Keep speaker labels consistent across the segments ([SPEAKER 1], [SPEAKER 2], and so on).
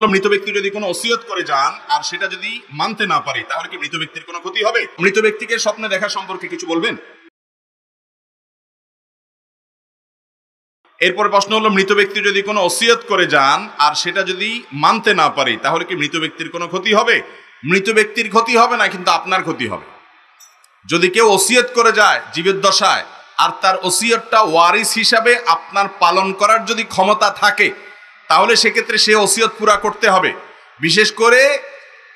[SPEAKER 1] মৃত ব্যক্তি যদি কোনো ওসিয়ত করে যান আর সেটা যদি মানতে না পারে তাহলে কি মৃত ব্যক্তির কোনো ক্ষতি হবে? মৃত ব্যক্তিকে স্বপ্নে দেখা সম্পর্কে কিছু বলবেন? এরপরে প্রশ্ন হলো, মৃত ব্যক্তি যদি কোনো ওসিয়ত করে যান আর সেটা যদি মানতে না পারে তাহলে কি মৃত ব্যক্তির কোনো ক্ষতি হবে? মৃত ব্যক্তির ক্ষতি হবে না, কিন্তু আপনার ক্ষতি হবে। যদি কেউ ওসিয়ত করে যায় জীবদ্দশায় আর তার ওসিয়তটা ওয়ারিস হিসাবে আপনার পালন করার যদি ক্ষমতা থাকে তাহলে সেক্ষেত্রে সে ওসিয়ত পুরা করতে হবে। বিশেষ করে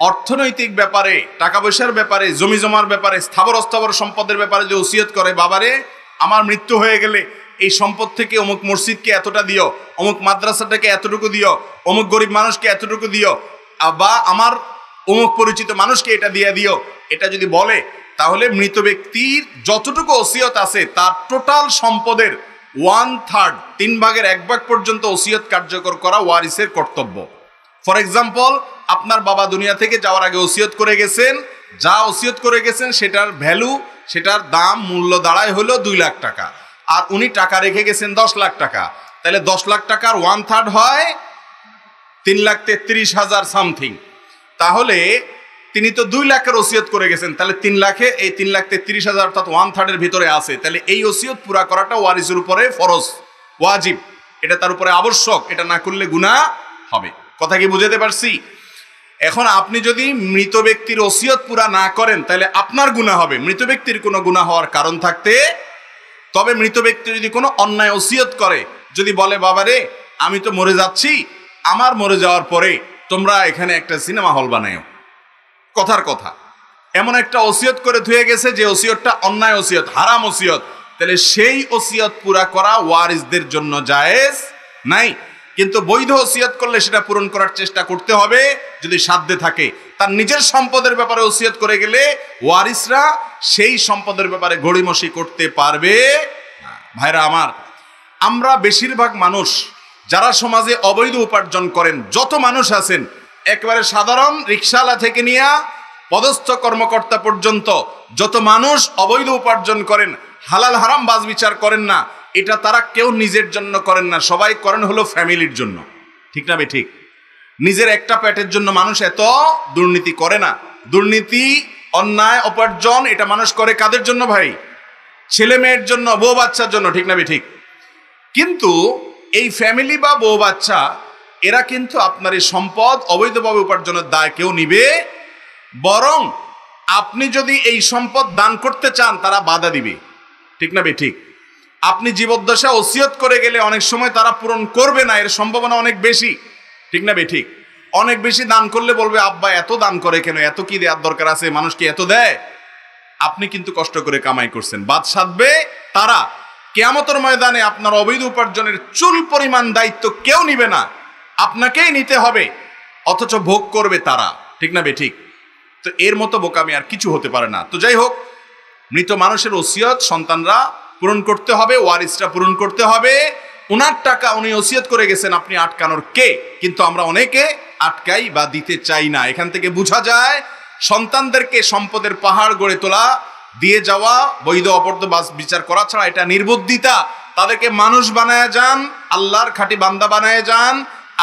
[SPEAKER 1] অর্থনৈতিক ব্যাপারে, টাকা পয়সার ব্যাপারে, জমি জমার ব্যাপারে, স্থাবর অস্থাবর সম্পদের ব্যাপারে যে ওসিয়ত করে, বাবারে আমার মৃত্যু হয়ে গেলে এই সম্পদ থেকে অমুক মসজিদকে এতটা দিও, অমুক মাদ্রাসাটাকে এতটুকু দিও, অমুক গরিব মানুষকে এতটুকু দিও, বা আমার অমুক পরিচিত মানুষকে এটা দিয়ে দিও, এটা যদি বলে তাহলে মৃত ব্যক্তির যতটুকু ওসিয়ত আছে তার টোটাল সম্পদের 1/3, 3/1 পর্যন্ত ওসিয়ত কার্যকর করা ওয়ারিসের কর্তব্য। ফর এক্সাম্পল, আপনার বাবা দুনিয়া থেকে যাওয়ার আগে ওসিয়ত করে গেছেন, যা ওসিয়ত করে গেছেন সেটার ভ্যালু, সেটার দাম, মূল্য দাঁড়ায় হলো 2 লাখ টাকা, আর উনি টাকা রেখে গেছেন 10 লাখ টাকা। তাহলে 10 লাখ টাকার 1/3 হয় 3,33,000 সামথিং। তাহলে তিনি তো 2 লাখের ওসিয়ত করে গেছেন, তাহলে 3 লাখে এই 3,33,000 অর্থাৎ 1/3 ভিতরে আছে। তাহলে এই ওসিয়ত পুরা করাটা ওয়ারিসের উপরে ফরজ, ওয়াজিব, এটা তার উপরে আবশ্যক, এটা না করলে গুনাহ হবে। কথা কি বুঝাতে পারছি? এখন আপনি যদি মৃত ব্যক্তির ওসিয়ত পুরা না করেন তাহলে আপনার গুনাহ হবে, মৃত ব্যক্তির কোনো গুনাহ হওয়ার কারণ থাকতে। তবে মৃত ব্যক্তি যদি কোনো অন্যায় ওসিয়ত করে, যদি বলে বাবারে আমি তো মরে যাচ্ছি, আমার মরে যাওয়ার পরে তোমরা এখানে একটা সিনেমা হল বানাও, কথার কথা, এমন একটা ওসিয়ত করে ধুয়ে গেছে যে ওসিয়তটা অন্যায় ওসিয়ত, হারাম ওসিয়ত, তাহলে সেই ওসিয়ত পুরা করা ওয়ারিসদের জন্য জায়েজ নাই। কিন্তু বৈধ ওসিয়ত করলে সেটা পূরণ করার চেষ্টা করতে হবে যদি সাধ্যে থাকে। তার নিজের সম্পদের ব্যাপারে ওসিয়ত করে গেলে ওয়ারিসরা সেই সম্পদের ব্যাপারে গড়িমসি করতে পারবে না। ভাইরা আমার, আমরা বেশিরভাগ মানুষ যারা সমাজে অবৈধ উপার্জন করেন, যত মানুষ আছেন, একেবারে সাধারণ রিকশাওয়ালা থেকে নিয়ে পদস্থ কর্মকর্তা পর্যন্ত যত মানুষ অবৈধ উপার্জন করেন, হালাল হারাম বাজ বিচার করেন না, এটা তারা কেউ নিজের জন্য করেন না, সবাই করেন হলো ফ্যামিলির জন্য। ঠিক না ঠিক? নিজের একটা পেটের জন্য মানুষ এত দুর্নীতি করে না। দুর্নীতি, অন্যায়, উপার্জন এটা মানুষ করে কাদের জন্য ভাই? ছেলে মেয়ের জন্য, বউ বাচ্চার জন্য। ঠিক না ঠিক? কিন্তু এই ফ্যামিলি বা বউ বাচ্চা এরা কিন্তু আপনার এই সম্পদ অবৈধভাবে উপার্জনের দায় কেউ নিবে, বরং আপনি যদি এই সম্পদ দান করতে চান তারা বাধা দিবে। ঠিক না ঠিক? আপনি জীবদ্দশা ওসিয়ত করে গেলে অনেক সময় তারা পূরণ করবে না, এর সম্ভাবনা অনেক বেশি। ঠিক না ঠিক? অনেক বেশি দান করলে বলবে আব্বা এত দান করে কেন, এত কি দেওয়ার দরকার আছে, মানুষ কি এত দেয়? আপনি কিন্তু কষ্ট করে কামাই করছেন, বাদ সাধবে তারা। কিয়ামতের ময়দানে আপনার অবৈধ উপার্জনের চুল পরিমাণ দায়িত্ব কেউ নিবে না, আপনাকেই নিতে হবে, অথচ ভোগ করবে তারা। ঠিক না ঠিক? তো এর মতো বোকামি আর কিছু হতে পারে না। তো যাই হোক, মৃত মানুষের ওসিয়ত সন্তানরা পূরণ করতে হবে, ওয়ারিসরা পূরণ করতে হবে। ওনার টাকা উনি ওসিয়ত করে গেছেন, আপনি আটকানোর কে? কিন্তু আমরা অনেকে আটকাই বা দিতে চাই না। এখান থেকে বোঝা যায় সন্তানদেরকে সম্পদের পাহাড় গড়ে তোলা, দিয়ে যাওয়া, বৈধ অবৈধ বিচার করা ছাড়া এটা নির্বুদ্ধিতা। তাদেরকে মানুষ বানায় যান, আল্লাহর খাঁটি বান্দা বানায় যান,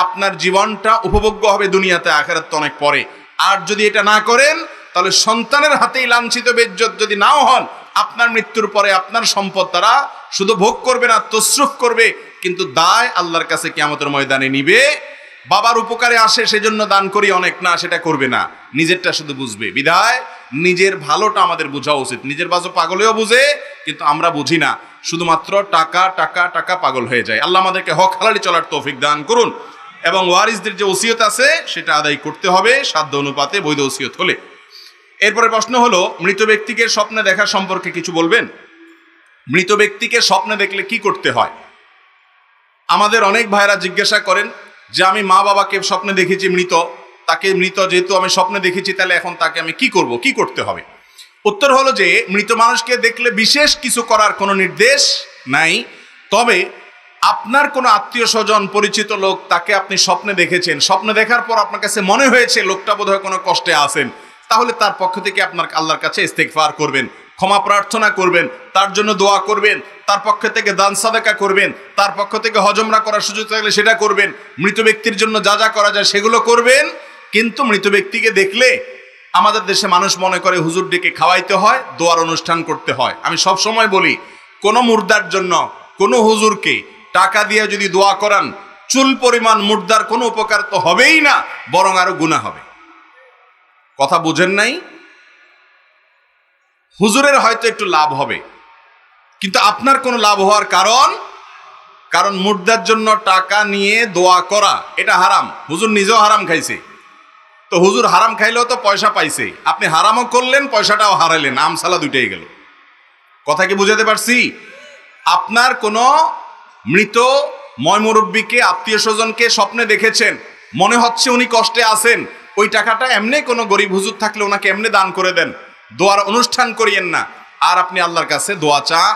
[SPEAKER 1] আপনার জীবনটা উপভোগ্য হবে দুনিয়াতে, আখিরাত তো অনেক পরে। আর যদি এটা না করেন তাহলে সন্তানের হাতেই লাঞ্ছিত বেইজ্জত যদি নাও হন, আপনার মৃত্যুর পরে আপনার সম্পদ তারা শুধু ভোগ করবে না, তসরুফ করবে, কিন্তু দায় আল্লাহর কাছে কিয়ামতের ময়দানে নিবে। বাবার উপকারে আসে সেজন্য দান করি অনেক, না সেটা করবে না, নিজেরটা শুধু বুঝবে। বিধায় নিজের ভালোটা আমাদের বোঝা উচিত। নিজের বাজু পাগলেও বুঝে, কিন্তু আমরা বুঝি না, শুধুমাত্র টাকা টাকা টাকা পাগল হয়ে যায়। আল্লাহ আমাদেরকে হক হালালি চলার তৌফিক দান করুন, এবং ওয়ারিসদের যে ওসিয়ত আছে সেটা আদায় করতে হবে সাধ্য অনুপাতে, বৈধ ওসিয়ত হলে। এরপরে প্রশ্ন হলো, মৃত ব্যক্তিকে স্বপ্নে দেখা সম্পর্কে কিছু বলবেন? মৃত ব্যক্তিকে স্বপ্নে দেখলে কি করতে হয়? আমাদের অনেক ভাইরা জিজ্ঞাসা করেন যে আমি মা বাবাকে স্বপ্নে দেখেছি মৃত, তাকে মৃত যেহেতু আমি স্বপ্নে দেখেছি, তাহলে এখন তাকে আমি কি করব, কি করতে হবে? উত্তর হলো যে মৃত মানুষকে দেখলে বিশেষ কিছু করার কোনো নির্দেশ নাই। তবে আপনার কোনো আত্মীয় স্বজন, পরিচিত লোক, তাকে আপনি স্বপ্নে দেখেছেন, স্বপ্নে দেখার পর আপনার কাছে মনে হয়েছে লোকটা বোধহয় কোনো কষ্টে আছেন, তাহলে তার পক্ষ থেকে আপনার আল্লাহর কাছে ইস্তেগফার করবেন, ক্ষমা প্রার্থনা করবেন, তার জন্য দোয়া করবেন, তার পক্ষ থেকে দান সাদাকা করবেন, তার পক্ষ থেকে হজমরা করার সুযোগ থাকলে সেটা করবেন, মৃত ব্যক্তির জন্য যা যা করা যায় সেগুলো করবেন। কিন্তু মৃত ব্যক্তিকে দেখলে আমাদের দেশে মানুষ মনে করে হুজুর ডেকে খাওয়াইতে হয়, দোয়ার অনুষ্ঠান করতে হয়। আমি সব সময় বলি, কোনো মুর্দার জন্য কোনো হুজুরকে টাকা দিয়ে যদি দোয়া করান, চুল পরিমাণ মুর্দার কোনো উপকার তো হবেই না, বরং আরো গুনাহ হবে। কথা বুঝেন নাই? হুজুরের হয়তো একটু লাভ হবে, কিন্তু আপনার কোনো লাভ হওয়ার কারণ মুর্দার জন্য টাকা নিয়ে দোয়া করা এটা হারাম। হুজুর নিজেও হারাম খাইছে, তো হুজুর হারাম খাইলেও তো পয়সা পাইছে, আপনি হারামও করলেন, পয়সাটাও হারাইলেন, আমসালা দুইটাই গেল। কথা কি বুঝাতে পারছি? আপনার কোনো মৃত ময়মুরব্বীকে, আত্মীয় স্বজনকে স্বপ্নে দেখেছেন, মনে হচ্ছে উনি কষ্টে আছেন, ওই টাকাটা এমনি কোনো গরিব হুজুর থাকলে ওনাকে এমনি দান করে দেন, দোয়ার অনুষ্ঠান করিয়েন না। আর আপনি আল্লাহর কাছে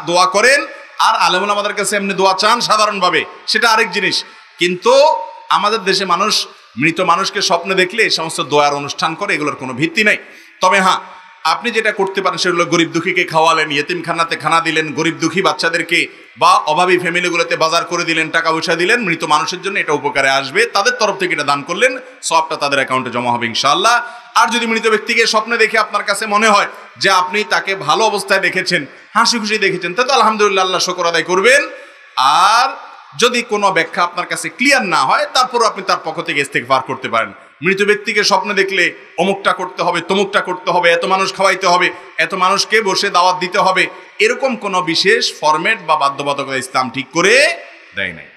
[SPEAKER 1] দোয়া করেন, আর আলেম ওলামাদের কাছে এমনি দোয়া চান সাধারণভাবে, সেটা আরেক জিনিস। কিন্তু আমাদের দেশে মানুষ মৃত মানুষকে স্বপ্নে দেখলে এই সমস্ত দোয়ার অনুষ্ঠান করে, এগুলোর কোনো ভিত্তি নাই। তবে হ্যাঁ, আপনি যেটা করতে পারেন সেগুলো গরিব দুঃখীকে খাওয়ালেন, ইয়েতিমখানাতে খানা দিলেন, গরিব দুঃখী বাচ্চাদেরকে বা অভাবী ফ্যামিলিগুলোতে বাজার করে দিলেন, টাকা পয়সা দিলেন, মৃত মানুষের জন্য এটা উপকারে আসবে, তাদের তরফ থেকে এটা দান করলেন, সবটা তাদের অ্যাকাউন্টে জমা হবে ইনশাআল্লাহ। আর যদি মৃত ব্যক্তিকে স্বপ্নে দেখে আপনার কাছে মনে হয় যে আপনি তাকে ভালো অবস্থায় দেখেছেন, হাসি খুশি দেখেছেন, তা তো আলহামদুলিল্লাহ, আল্লাহ শুকর আদায় করবেন। আর যদি কোনো ব্যাখ্যা আপনার কাছে ক্লিয়ার না হয়, তারপরও আপনি তার পক্ষ থেকে ইস্তেগফার করতে পারেন। মৃত ব্যক্তিকে স্বপ্নে দেখলে অমুকটা করতে হবে, তমুকটা করতে হবে, এত মানুষ খাওয়াইতে হবে, এত মানুষকে বসে দাওয়াত দিতে হবে, এরকম কোনো বিশেষ ফরম্যাট বা বাধ্যবাধকতা ইসলাম ঠিক করে দেয় নাই।